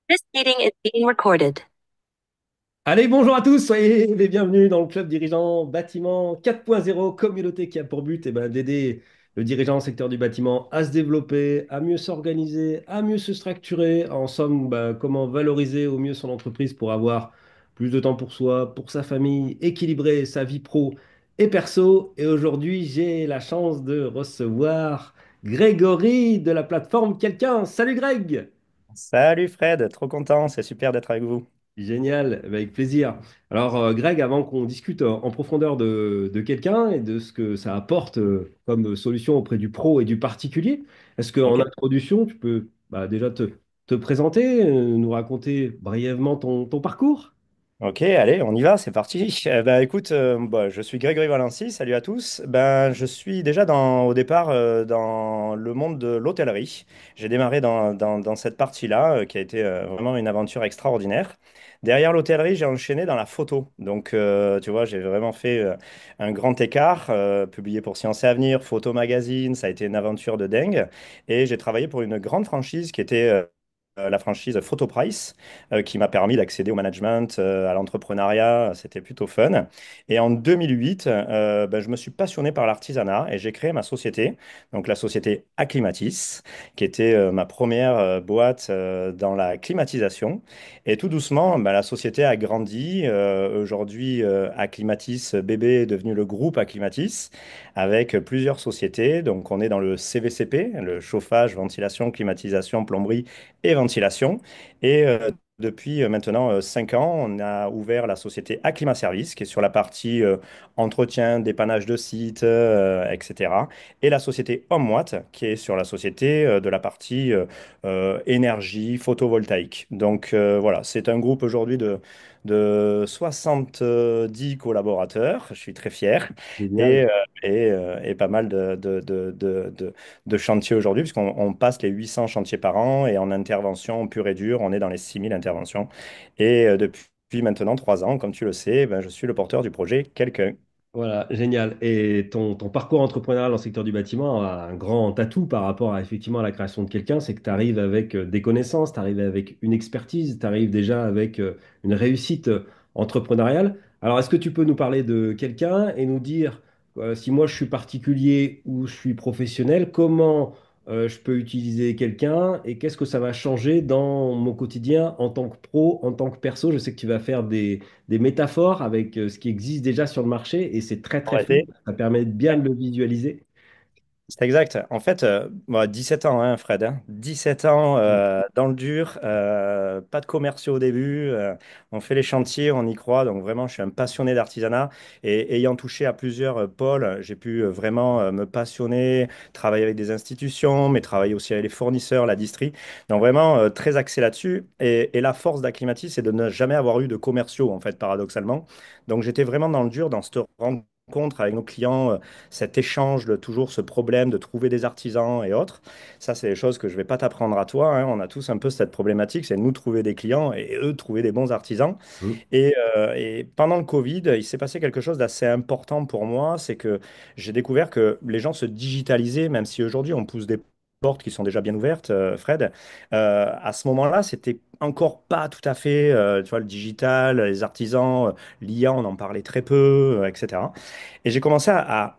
This meeting is being recorded. Allez, bonjour à tous, soyez les bienvenus dans le club dirigeant bâtiment 4.0, communauté qui a pour but d'aider le dirigeant au secteur du bâtiment à se développer, à mieux s'organiser, à mieux se structurer, en somme, comment valoriser au mieux son entreprise pour avoir plus de temps pour soi, pour sa famille, équilibrer sa vie pro et perso. Et aujourd'hui, j'ai la chance de recevoir Grégory de la plateforme Quelqu'un. Salut Greg! Salut Fred, trop content, c'est super d'être avec vous. Génial, eh ben, avec plaisir. Alors, Greg, avant qu'on discute en profondeur de quelqu'un et de ce que ça apporte comme solution auprès du pro et du particulier, est-ce qu'en Ok, introduction, tu peux déjà te présenter, nous raconter brièvement ton parcours? ok, allez, on y va, c'est parti. Écoute, je suis Grégory Valency, salut à tous. Je suis déjà au départ dans le monde de l'hôtellerie. J'ai démarré dans cette partie-là, qui a été vraiment une aventure extraordinaire. Derrière l'hôtellerie, j'ai enchaîné dans la photo. Donc, tu vois, j'ai vraiment fait un grand écart, publié pour Science et Avenir, Photo Magazine, ça a été une aventure de dingue. Et j'ai travaillé pour une grande franchise qui était la franchise Photoprice, qui m'a permis d'accéder au management, à l'entrepreneuriat. C'était plutôt fun. Et en 2008, je me suis passionné par l'artisanat et j'ai créé ma société, donc la société Acclimatis, qui était ma première boîte dans la climatisation. Et tout doucement, la société a grandi. Aujourd'hui, Acclimatis bébé est devenu le groupe Acclimatis avec plusieurs sociétés. Donc, on est dans le CVCP, le chauffage, ventilation, climatisation, plomberie et ventilation. Et depuis maintenant 5 ans, on a ouvert la société Acclimat Service, qui est sur la partie entretien, dépannage de sites, etc. Et la société HomeWatt, qui est sur la société de la partie énergie photovoltaïque. Donc voilà, c'est un groupe aujourd'hui de 70 collaborateurs. Je suis très fier. Et, Génial. euh, et pas mal de chantiers aujourd'hui, puisqu'on passe les 800 chantiers par an et en intervention pure et dure, on est dans les 6000 interventions. Et depuis maintenant 3 ans, comme tu le sais, je suis le porteur du projet Quelqu'un. Voilà, génial. Et ton parcours entrepreneurial dans le secteur du bâtiment a un grand atout par rapport à effectivement à la création de quelqu'un, c'est que tu arrives avec des connaissances, tu arrives avec une expertise, tu arrives déjà avec une réussite entrepreneuriale. Alors, est-ce que tu peux nous parler de quelqu'un et nous dire si moi je suis particulier ou je suis professionnel, comment je peux utiliser quelqu'un et qu'est-ce que ça va changer dans mon quotidien en tant que pro, en tant que perso? Je sais que tu vas faire des métaphores avec ce qui existe déjà sur le marché et c'est très très fluide. Arrêtez. Ça permet de bien de le visualiser. C'est exact. En fait, moi, 17 ans, hein, Fred, hein. 17 ans Ouais. dans le dur, pas de commerciaux au début. On fait les chantiers, on y croit. Donc vraiment, je suis un passionné d'artisanat. Et ayant touché à plusieurs pôles, j'ai pu vraiment me passionner, travailler avec des institutions, mais travailler aussi avec les fournisseurs, la distri. Donc vraiment, très axé là-dessus. Et la force d'Acclimatis, c'est de ne jamais avoir eu de commerciaux, en fait, paradoxalement. Donc j'étais vraiment dans le dur, dans cette rencontre avec nos clients, cet échange, toujours ce problème de trouver des artisans et autres. Ça, c'est des choses que je ne vais pas t'apprendre à toi, hein. On a tous un peu cette problématique, c'est nous trouver des clients et eux trouver des bons artisans. Mm. Et pendant le Covid, il s'est passé quelque chose d'assez important pour moi, c'est que j'ai découvert que les gens se digitalisaient, même si aujourd'hui on pousse des portes qui sont déjà bien ouvertes, Fred. À ce moment-là, c'était encore pas tout à fait, tu vois, le digital, les artisans, l'IA, on en parlait très peu, etc. Et j'ai commencé à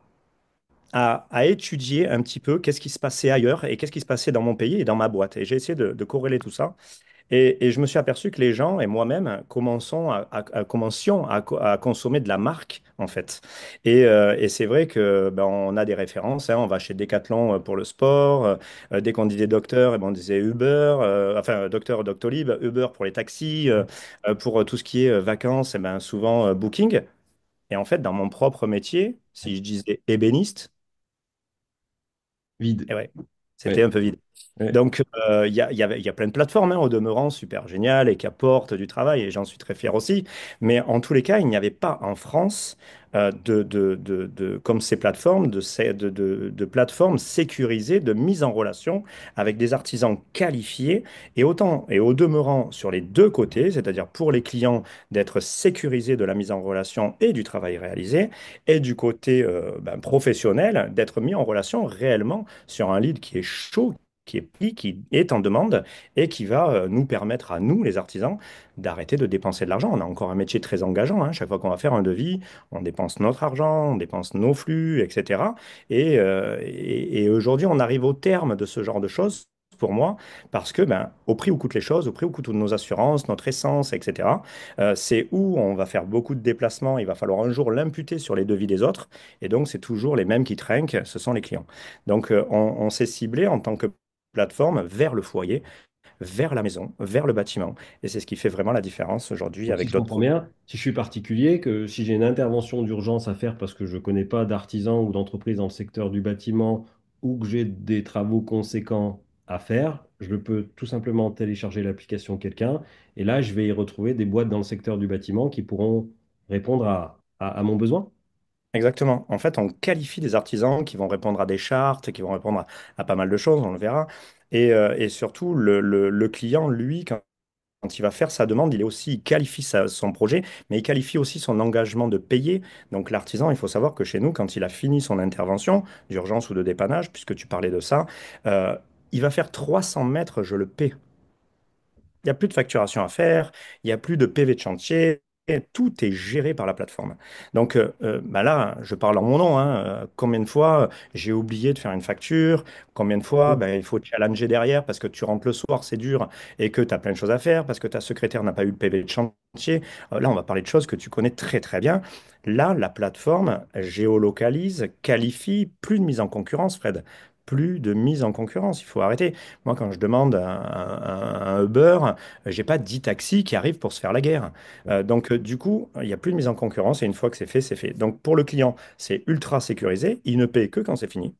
étudier un petit peu qu'est-ce qui se passait ailleurs et qu'est-ce qui se passait dans mon pays et dans ma boîte. Et j'ai essayé de corréler tout ça. Et je me suis aperçu que les gens et moi-même commencions à consommer de la marque, en fait. Et c'est vrai que on a des références, hein. On va chez Decathlon pour le sport. Dès qu'on disait docteur, on disait Uber. Enfin, docteur, Doctolib, Uber pour les taxis. Pour tout ce qui est vacances, souvent Booking. Et en fait, dans mon propre métier, si je disais ébéniste, Vide. et ouais, c'était Ouais. un peu vide. Ouais. Donc, il y a plein de plateformes, hein, au demeurant, super géniales et qui apportent du travail, et j'en suis très fier aussi. Mais en tous les cas, il n'y avait pas en France comme ces plateformes, de plateformes sécurisées, de mise en relation avec des artisans qualifiés, et autant et au demeurant sur les deux côtés, c'est-à-dire pour les clients d'être sécurisés de la mise en relation et du travail réalisé, et du côté professionnel, d'être mis en relation réellement sur un lead qui est chaud, qui est pris, qui est en demande et qui va nous permettre à nous, les artisans, d'arrêter de dépenser de l'argent. On a encore un métier très engageant, hein. Chaque fois qu'on va faire un devis, on dépense notre argent, on dépense nos flux, etc. Et aujourd'hui, on arrive au terme de ce genre de choses. Pour moi, parce que ben, au prix où coûtent les choses, au prix où coûtent nos assurances, notre essence, etc., c'est où on va faire beaucoup de déplacements. Il va falloir un jour l'imputer sur les devis des autres. Et donc, c'est toujours les mêmes qui trinquent, ce sont les clients. Donc, on s'est ciblé en tant que plateforme vers le foyer, vers la maison, vers le bâtiment. Et c'est ce qui fait vraiment la différence aujourd'hui Donc, si avec je d'autres comprends produits. bien, si je suis particulier, que si j'ai une intervention d'urgence à faire parce que je ne connais pas d'artisan ou d'entreprise dans le secteur du bâtiment ou que j'ai des travaux conséquents à faire, je peux tout simplement télécharger l'application quelqu'un et là, je vais y retrouver des boîtes dans le secteur du bâtiment qui pourront répondre à mon besoin. Exactement. En fait, on qualifie des artisans qui vont répondre à des chartes, qui vont répondre à pas mal de choses, on le verra. Et surtout, le client, lui, quand il va faire sa demande, il qualifie son projet, mais il qualifie aussi son engagement de payer. Donc l'artisan, il faut savoir que chez nous, quand il a fini son intervention d'urgence ou de dépannage, puisque tu parlais de ça, euh, il va faire 300 mètres, je le paie. Il n'y a plus de facturation à faire, il n'y a plus de PV de chantier, et tout est géré par la plateforme. Donc bah là, je parle en mon nom, hein, combien de fois j'ai oublié de faire une facture, combien de fois bah, il faut challenger derrière parce que tu rentres le soir, c'est dur, et que tu as plein de choses à faire, parce que ta secrétaire n'a pas eu le PV de chantier. Là, on va parler de choses que tu connais très très bien. Là, la plateforme géolocalise, qualifie, plus de mise en concurrence, Fred. Plus de mise en concurrence, il faut arrêter. Moi, quand je demande un Uber, j'ai pas 10 taxis qui arrivent pour se faire la guerre. Donc, du coup, il n'y a plus de mise en concurrence et une fois que c'est fait, c'est fait. Donc, pour le client, c'est ultra sécurisé. Il ne paye que quand c'est fini.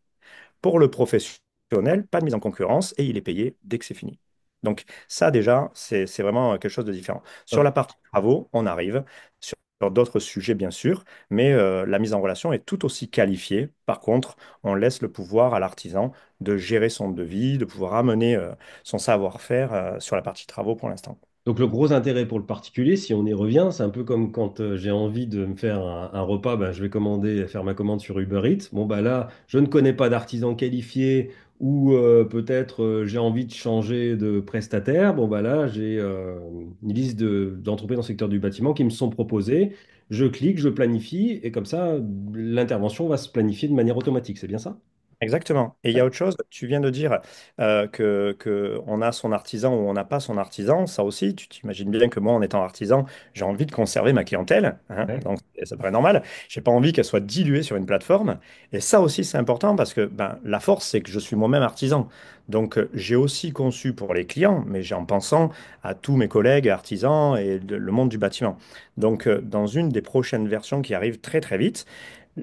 Pour le professionnel, pas de mise en concurrence et il est payé dès que c'est fini. Donc ça déjà, c'est vraiment quelque chose de différent. Sur la partie travaux, on arrive sur d'autres sujets bien sûr, mais la mise en relation est tout aussi qualifiée. Par contre, on laisse le pouvoir à l'artisan de gérer son devis, de pouvoir amener son savoir-faire sur la partie travaux pour l'instant. Donc le gros intérêt pour le particulier, si on y revient, c'est un peu comme quand j'ai envie de me faire un repas, ben, je vais faire ma commande sur Uber Eats. Bon bah là, je ne connais pas d'artisan qualifié ou peut-être j'ai envie de changer de prestataire. Bon bah là, j'ai une liste d'entreprises dans le secteur du bâtiment qui me sont proposées. Je clique, je planifie et comme ça, l'intervention va se planifier de manière automatique. C'est bien ça? Exactement. Et il y a autre chose, tu viens de dire que on a son artisan ou on n'a pas son artisan. Ça aussi, tu t'imagines bien que moi, en étant artisan, j'ai envie de conserver ma clientèle, hein. Ouais. Donc, ça paraît normal. J'ai pas envie qu'elle soit diluée sur une plateforme. Et ça aussi, c'est important parce que ben, la force, c'est que je suis moi-même artisan. Donc, j'ai aussi conçu pour les clients, mais j'ai en pensant à tous mes collègues artisans et le monde du bâtiment. Donc, dans une des prochaines versions qui arrive très très vite,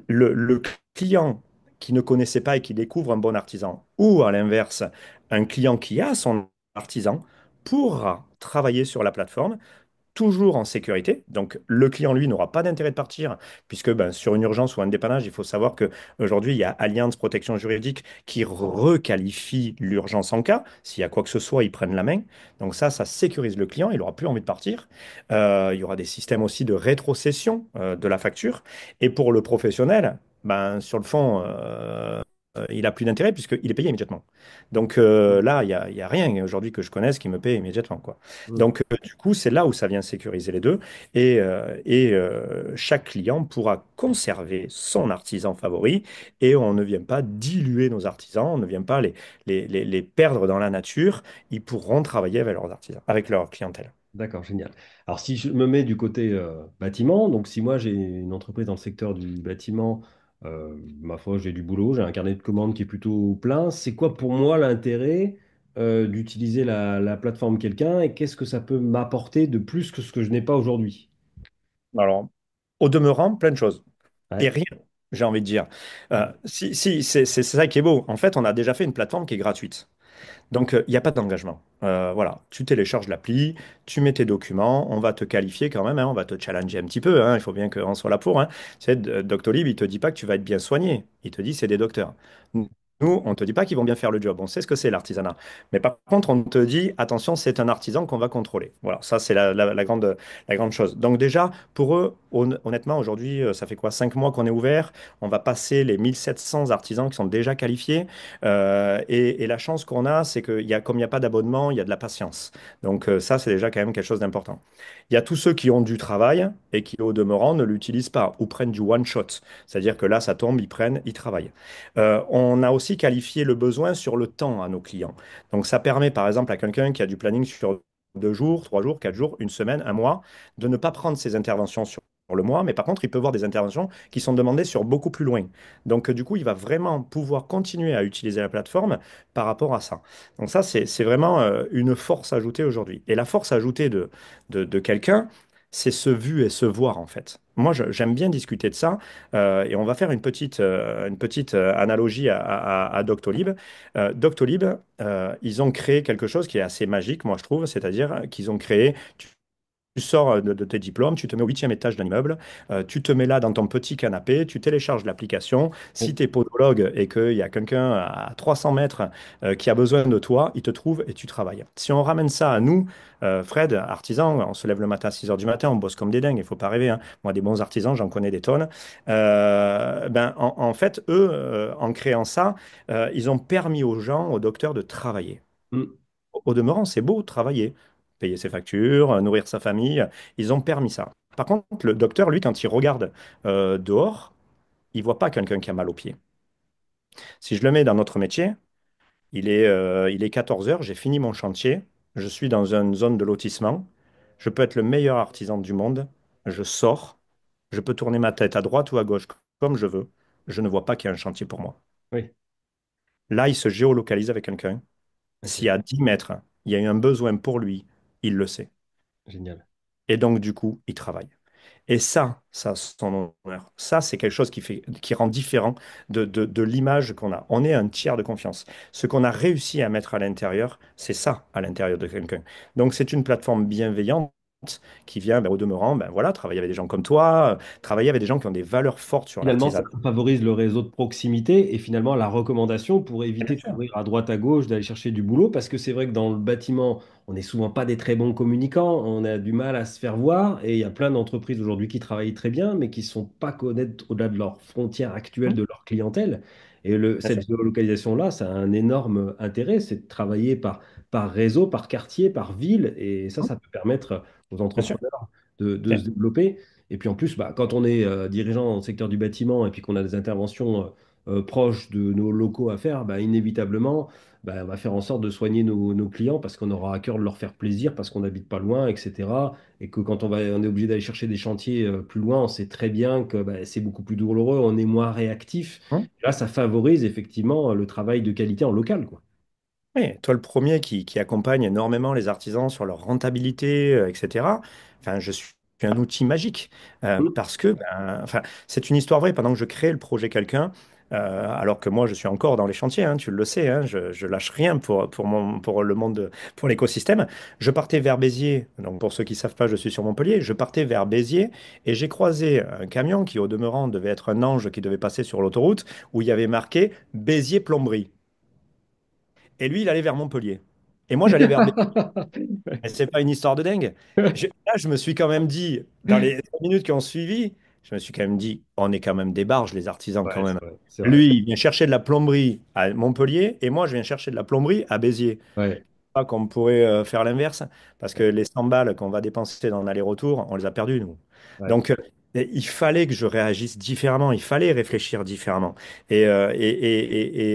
le client qui ne connaissait pas et qui découvre un bon artisan, ou à l'inverse, un client qui a son artisan, pourra travailler sur la plateforme toujours en sécurité. Donc, le client, lui, n'aura pas d'intérêt de partir, puisque ben, sur une urgence ou un dépannage, il faut savoir qu'aujourd'hui, il y a Allianz Protection Juridique qui requalifie l'urgence en cas. S'il y a quoi que ce soit, ils prennent la main. Donc ça sécurise le client, il n'aura plus envie de partir. Il y aura des systèmes aussi de rétrocession de la facture. Et pour le professionnel, ben, sur le fond, il n'a plus d'intérêt puisqu'il est payé immédiatement. Donc là, il y a rien aujourd'hui que je connaisse qui me paye immédiatement, quoi. Mm. Donc, du coup, c'est là où ça vient sécuriser les deux. Chaque client pourra conserver son artisan favori et on ne vient pas diluer nos artisans, on ne vient pas les perdre dans la nature. Ils pourront travailler avec leurs artisans, avec leur clientèle. D'accord, génial. Alors, si je me mets du côté bâtiment, donc si moi j'ai une entreprise dans le secteur du bâtiment, ma foi, j'ai du boulot, j'ai un carnet de commandes qui est plutôt plein, c'est quoi pour moi l'intérêt d'utiliser la plateforme quelqu'un et qu'est-ce que ça peut m'apporter de plus que ce que je n'ai pas aujourd'hui? Alors, au demeurant, plein de choses. Et Ouais. rien, j'ai envie de dire. Si, c'est ça qui est beau. En fait, on a déjà fait une plateforme qui est gratuite. Donc, il n'y a pas d'engagement. Voilà, tu télécharges l'appli, tu mets tes documents, on va te qualifier quand même, hein, on va te challenger un petit peu, hein, il faut bien qu'on soit là pour, hein. Tu sais, Doctolib, il te dit pas que tu vas être bien soigné, il te dit c'est des docteurs. Nous, on ne te dit pas qu'ils vont bien faire le job. On sait ce que c'est l'artisanat. Mais par contre, on te dit, attention, c'est un artisan qu'on va contrôler. Voilà, ça, c'est la grande chose. Donc déjà, pour eux, honnêtement, aujourd'hui, ça fait quoi? 5 mois qu'on est ouvert. On va passer les 1700 artisans qui sont déjà qualifiés. Et la chance qu'on a, c'est comme il n'y a pas d'abonnement, il y a de la patience. Donc ça, c'est déjà quand même quelque chose d'important. Il y a tous ceux qui ont du travail et qui, au demeurant, ne l'utilisent pas ou prennent du one shot. C'est-à-dire que là, ça tombe, ils prennent, ils travaillent. On a aussi qualifié le besoin sur le temps à nos clients. Donc, ça permet, par exemple, à quelqu'un qui a du planning sur 2 jours, 3 jours, 4 jours, une semaine, un mois, de ne pas prendre ses interventions sur le mois, mais par contre, il peut voir des interventions qui sont demandées sur beaucoup plus loin. Donc, du coup, il va vraiment pouvoir continuer à utiliser la plateforme par rapport à ça. Donc, ça, c'est vraiment une force ajoutée aujourd'hui. Et la force ajoutée de quelqu'un, c'est se vu et se voir, en fait. Moi, j'aime bien discuter de ça. Et on va faire une petite analogie à Doctolib. Doctolib, ils ont créé quelque chose qui est assez magique, moi je trouve, c'est-à-dire qu'ils ont créé, tu sors de tes diplômes, tu te mets au 8e étage d'un immeuble, tu te mets là dans ton petit canapé, tu télécharges l'application. Si Oui. tu es podologue et qu'il y a quelqu'un à 300 mètres qui a besoin de toi, il te trouve et tu travailles. Si on ramène ça à nous, Fred, artisan, on se lève le matin à 6 heures du matin, on bosse comme des dingues, il faut pas rêver, hein. Moi, des bons artisans, j'en connais des tonnes. En fait, eux, en créant ça, ils ont permis aux gens, aux docteurs, de travailler. Mm. Au demeurant, c'est beau, travailler, payer ses factures, nourrir sa famille. Ils ont permis ça. Par contre, le docteur, lui, quand il regarde dehors, il voit pas quelqu'un qui a mal aux pieds. Si je le mets dans notre métier, il est 14 heures, j'ai fini mon chantier, je suis dans une zone de lotissement, je peux être le meilleur artisan du monde, je sors, je peux tourner ma tête à droite ou à gauche comme je veux, je ne vois pas qu'il y a un chantier pour moi. Oui, Là, il se géolocalise avec quelqu'un. ok, Si à 10 mètres, il y a eu un besoin pour lui, il le sait. génial. Et donc, du coup, il travaille. Et ça, son honneur. Ça, c'est quelque chose qui rend différent de l'image qu'on a. On est un tiers de confiance. Ce qu'on a réussi à mettre à l'intérieur, c'est ça, à l'intérieur de quelqu'un. Donc, c'est une plateforme bienveillante qui vient, au demeurant, voilà, travailler avec des gens comme toi, travailler avec des gens qui ont des valeurs fortes sur Finalement, l'artisanat. ça favorise le réseau de proximité et finalement la recommandation pour Bien éviter de sûr. courir à droite à gauche, d'aller chercher du boulot, parce que c'est vrai que dans le bâtiment, on n'est souvent pas des très bons communicants, on a du mal à se faire voir et il y a plein d'entreprises aujourd'hui qui travaillent très bien, mais qui ne sont pas connaître au-delà de leurs frontières actuelles Hum, de leur clientèle. Et tout à cette fait. géolocalisation-là, ça a un énorme intérêt, c'est de travailler par réseau, par quartier, par ville, et Hum, ça peut permettre aux bien sûr. entrepreneurs de se Tiens. développer. Et puis en plus, quand on est dirigeant dans le secteur du bâtiment et puis qu'on a des interventions proches de nos locaux à faire, inévitablement, on va faire en sorte de soigner nos clients parce qu'on aura à cœur de leur faire plaisir, parce qu'on n'habite pas loin, etc. Et que quand on est obligé d'aller chercher des chantiers plus loin, on sait très bien que c'est beaucoup plus douloureux, on est moins réactif. Hum. Là, ça favorise effectivement le travail de qualité en local, quoi. Oui, toi, le premier qui accompagne énormément les artisans sur leur rentabilité, etc. Enfin, je suis un outil magique Mm. parce que, enfin, c'est une histoire vraie. Pendant que je crée le projet quelqu'un, alors que moi, je suis encore dans les chantiers, hein, tu le sais, hein, je lâche rien pour le monde, pour l'écosystème. Je partais vers Béziers. Donc, pour ceux qui savent pas, je suis sur Montpellier. Je partais vers Béziers et j'ai croisé un camion qui, au demeurant, devait être un ange qui devait passer sur l'autoroute où il y avait marqué Béziers Plomberie. Et lui, il allait vers Montpellier. Et moi, j'allais vers Béziers. Et c'est pas une histoire de dingue. Là, je me suis quand même dit, dans les 5 minutes qui ont suivi, je me suis quand même dit, on est quand même des barges, les artisans, quand Ouais, même. c'est vrai, c'est vrai. Lui, il vient chercher de la plomberie à Montpellier, et moi, je viens chercher de la plomberie à Béziers. Ouais, Pas qu'on pourrait faire l'inverse, parce que ouais, les 100 balles qu'on va dépenser dans l'aller-retour, on les a perdues, nous. ouais. Donc, il fallait que je réagisse différemment, il fallait réfléchir différemment. Et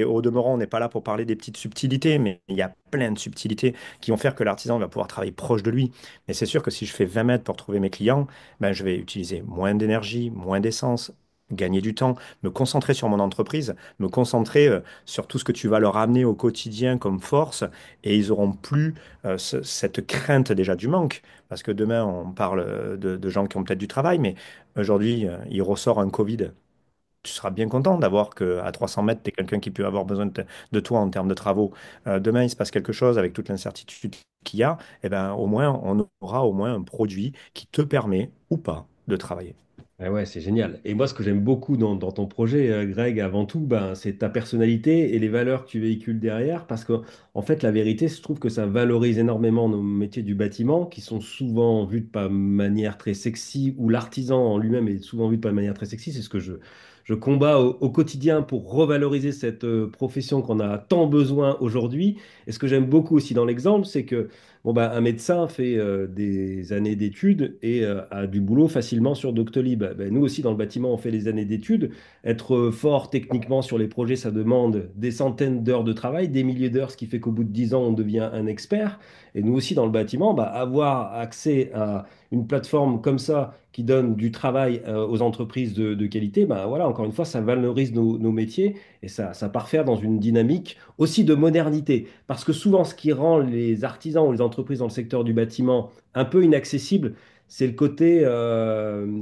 au demeurant, on n'est pas là pour parler des petites subtilités, mais il y a plein de subtilités qui vont faire que l'artisan va pouvoir travailler proche de lui. Mais c'est sûr que si je fais 20 mètres pour trouver mes clients, je vais utiliser moins d'énergie, moins d'essence, gagner du temps, me concentrer sur mon entreprise, me concentrer sur tout ce que tu vas leur amener au quotidien comme force, et ils auront plus cette crainte déjà du manque. Parce que demain, on parle de gens qui ont peut-être du travail, mais aujourd'hui, il ressort un Covid. Tu seras bien content d'avoir qu'à 300 mètres, tu es quelqu'un qui peut avoir besoin de toi en termes de travaux. Demain, il se passe quelque chose avec toute l'incertitude qu'il y a, eh ben, au moins, on aura au moins un produit qui te permet ou pas de travailler. Ah ouais, c'est génial. Et moi, ce que j'aime beaucoup dans ton projet, Greg, avant tout, ben, c'est ta personnalité et les valeurs que tu véhicules derrière. Parce que, en fait, la vérité, je trouve que ça valorise énormément nos métiers du bâtiment, qui sont souvent vus de pas manière très sexy, ou l'artisan en lui-même est souvent vu de pas de manière très sexy. C'est ce que je combats au quotidien pour revaloriser cette profession qu'on a tant besoin aujourd'hui. Et ce que j'aime beaucoup aussi dans l'exemple, c'est que bon, bah, un médecin fait des années d'études et a du boulot facilement sur Doctolib. Ben, nous aussi, dans le bâtiment, on fait des années d'études. Être fort techniquement sur les projets, ça demande des centaines d'heures de travail, des milliers d'heures, ce qui fait qu'au bout de 10 ans, on devient un expert. Et nous aussi, dans le bâtiment, bah, avoir accès à une plateforme comme ça qui donne du travail aux entreprises de qualité, bah, voilà, encore une fois, ça valorise nos métiers et ça part faire dans une dynamique aussi de modernité. Parce que souvent, ce qui rend les artisans ou les entreprises dans le secteur du bâtiment un peu inaccessibles, c'est le côté,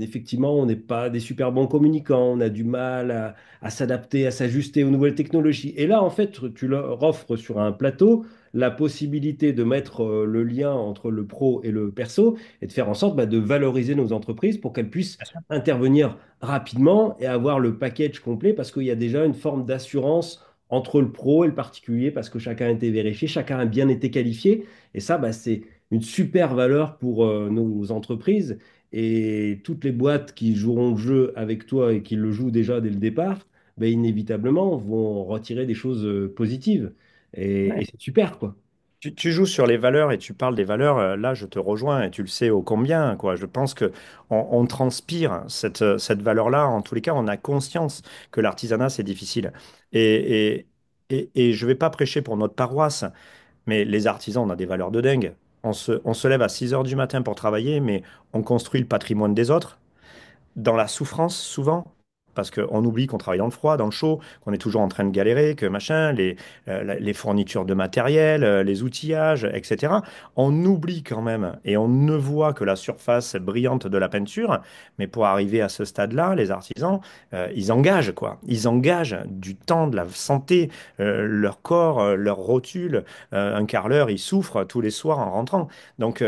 effectivement, on n'est pas des super bons communicants, on a du mal à s'adapter, à s'ajuster aux nouvelles technologies. Et là, en fait, tu leur offres sur un plateau la possibilité de mettre le lien entre le pro et le perso et de faire en sorte bah, de valoriser nos entreprises pour qu'elles puissent intervenir rapidement et avoir le package complet parce qu'il y a déjà une forme d'assurance entre le pro et le particulier parce que chacun a été vérifié, chacun a bien été qualifié. Et ça, bah, c'est une super valeur pour nos entreprises. Et toutes les boîtes qui joueront le jeu avec toi et qui le jouent déjà dès le départ, bah, inévitablement vont retirer des choses positives. Et c'est super, quoi. Tu joues sur les valeurs et tu parles des valeurs. Là, je te rejoins et tu le sais ô combien, quoi. Je pense que on transpire cette valeur-là. En tous les cas, on a conscience que l'artisanat, c'est difficile. Et, et je vais pas prêcher pour notre paroisse, mais les artisans, on a des valeurs de dingue. On se lève à 6 heures du matin pour travailler, mais on construit le patrimoine des autres dans la souffrance souvent, parce qu'on oublie qu'on travaille dans le froid, dans le chaud, qu'on est toujours en train de galérer, que machin, les fournitures de matériel, les outillages, etc. On oublie quand même et on ne voit que la surface brillante de la peinture, mais pour arriver à ce stade-là, les artisans, ils engagent quoi. Ils engagent du temps, de la santé, leur corps, leur rotule. Un carreleur, il souffre tous les soirs en rentrant. Donc,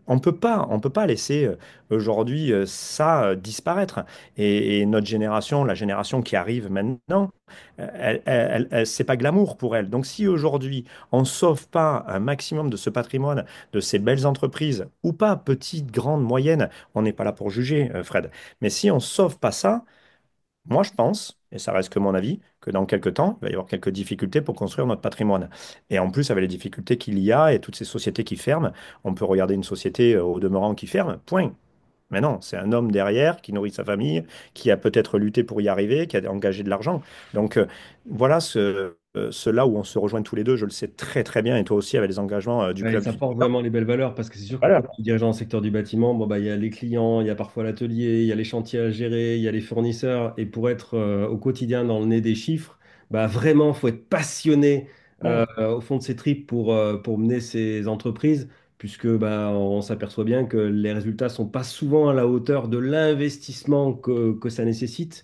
on peut pas laisser aujourd'hui ça disparaître. Et notre génération, la génération qui arrive maintenant, c'est pas glamour pour elle. Donc si aujourd'hui on sauve pas un maximum de ce patrimoine, de ces belles entreprises, ou pas, petites, grandes, moyennes, on n'est pas là pour juger, Fred. Mais si on sauve pas ça, moi je pense, et ça reste que mon avis, que dans quelques temps, il va y avoir quelques difficultés pour construire notre patrimoine. Et en plus, avec les difficultés qu'il y a et toutes ces sociétés qui ferment, on peut regarder une société au demeurant qui ferme, point. Mais non, c'est un homme derrière qui nourrit sa famille, qui a peut-être lutté pour y arriver, qui a engagé de l'argent. Donc voilà là où on se rejoint tous les deux, je le sais très très bien, et toi aussi avec les engagements du Ouais, club ça du porte Trésor. vraiment les belles valeurs parce que c'est sûr que Voilà. quand tu diriges dans le secteur du bâtiment, bon, bah, il y a les clients, il y a parfois l'atelier, il y a les chantiers à gérer, il y a les fournisseurs. Et pour être au quotidien dans le nez des chiffres, bah, vraiment, il faut être passionné Ouais. au fond de ses tripes pour mener ces entreprises, puisque bah, on s'aperçoit bien que les résultats sont pas souvent à la hauteur de l'investissement que ça nécessite.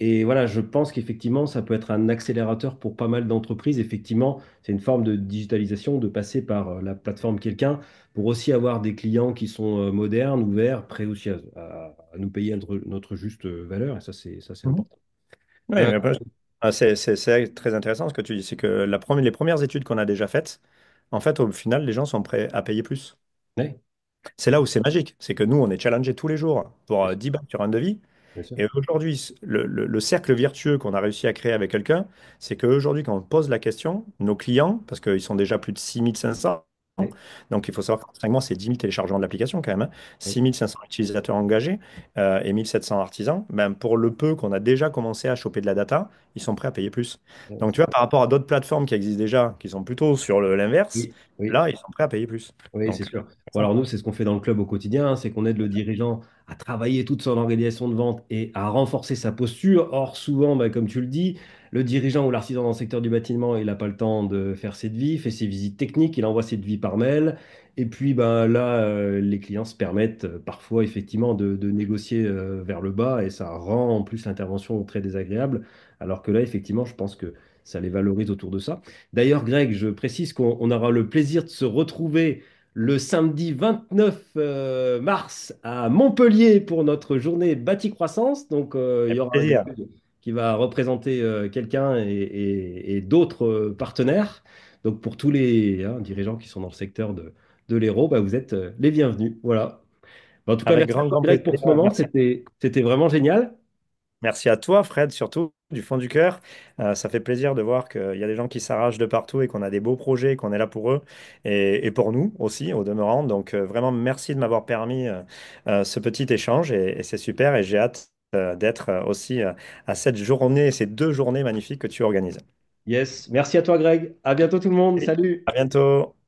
Et voilà, je pense qu'effectivement, ça peut être un accélérateur pour pas mal d'entreprises. Effectivement, c'est une forme de digitalisation, de passer par la plateforme quelqu'un pour aussi avoir des clients qui sont modernes, ouverts, prêts aussi à nous payer notre juste valeur. Et ça, c'est Mhm. important. Ouais, Euh, mais après, c'est très intéressant ce que tu dis, c'est que les premières études qu'on a déjà faites, en fait, au final, les gens sont prêts à payer plus. ouais, C'est là où c'est magique, c'est que nous, on est challengés tous les jours pour bien sûr, 10 balles sur un devis. bien sûr. Et aujourd'hui, le cercle vertueux qu'on a réussi à créer avec quelqu'un, c'est qu'aujourd'hui, quand on pose la question, nos clients, parce qu'ils sont déjà plus de 6500, Ouais, donc il faut savoir qu'en 5 mois, c'est 10 000 téléchargements de l'application quand même, hein, ouais, 6 500 utilisateurs engagés et 1 700 artisans, ben, pour le peu qu'on a déjà commencé à choper de la data, ils sont prêts à payer plus. ouais. Donc tu vois, par rapport à d'autres plateformes qui existent déjà, qui sont plutôt sur l'inverse, Oui, oui. là, ils sont prêts à payer plus. Oui, c'est Donc, sûr. Bon, ça. alors nous, c'est ce qu'on fait dans le club au quotidien, hein, c'est qu'on aide le dirigeant à travailler toute son organisation de vente et à renforcer sa posture. Or, souvent, bah, comme tu le dis, le dirigeant ou l'artisan dans le secteur du bâtiment, il n'a pas le temps de faire ses devis, fait ses visites techniques, il envoie ses devis par mail. Et puis bah, là, les clients se permettent parfois effectivement de négocier vers le bas et ça rend en plus l'intervention très désagréable. Alors que là, effectivement, je pense que ça les valorise autour de ça. D'ailleurs, Greg, je précise qu'on aura le plaisir de se retrouver le samedi 29 mars à Montpellier pour notre journée Bâti Croissance. Donc, il y Avec aura plaisir. Greg qui va représenter quelqu'un et d'autres partenaires. Donc, pour tous les dirigeants qui sont dans le secteur de l'Hérault, bah, vous êtes les bienvenus. Voilà. Bah, en tout cas, Avec merci à grand, toi, grand Greg, plaisir. pour ce moment. Merci. C'était vraiment génial. Merci à toi, Fred, surtout du fond du cœur. Ça fait plaisir de voir qu'il y a des gens qui s'arrachent de partout et qu'on a des beaux projets, qu'on est là pour eux et pour nous aussi, au demeurant. Donc, vraiment, merci de m'avoir permis ce petit échange et c'est super. Et j'ai hâte d'être aussi à cette journée, ces 2 journées magnifiques que tu organises. Yes. Merci à toi, Greg. À bientôt, tout le monde. Et Salut. à bientôt.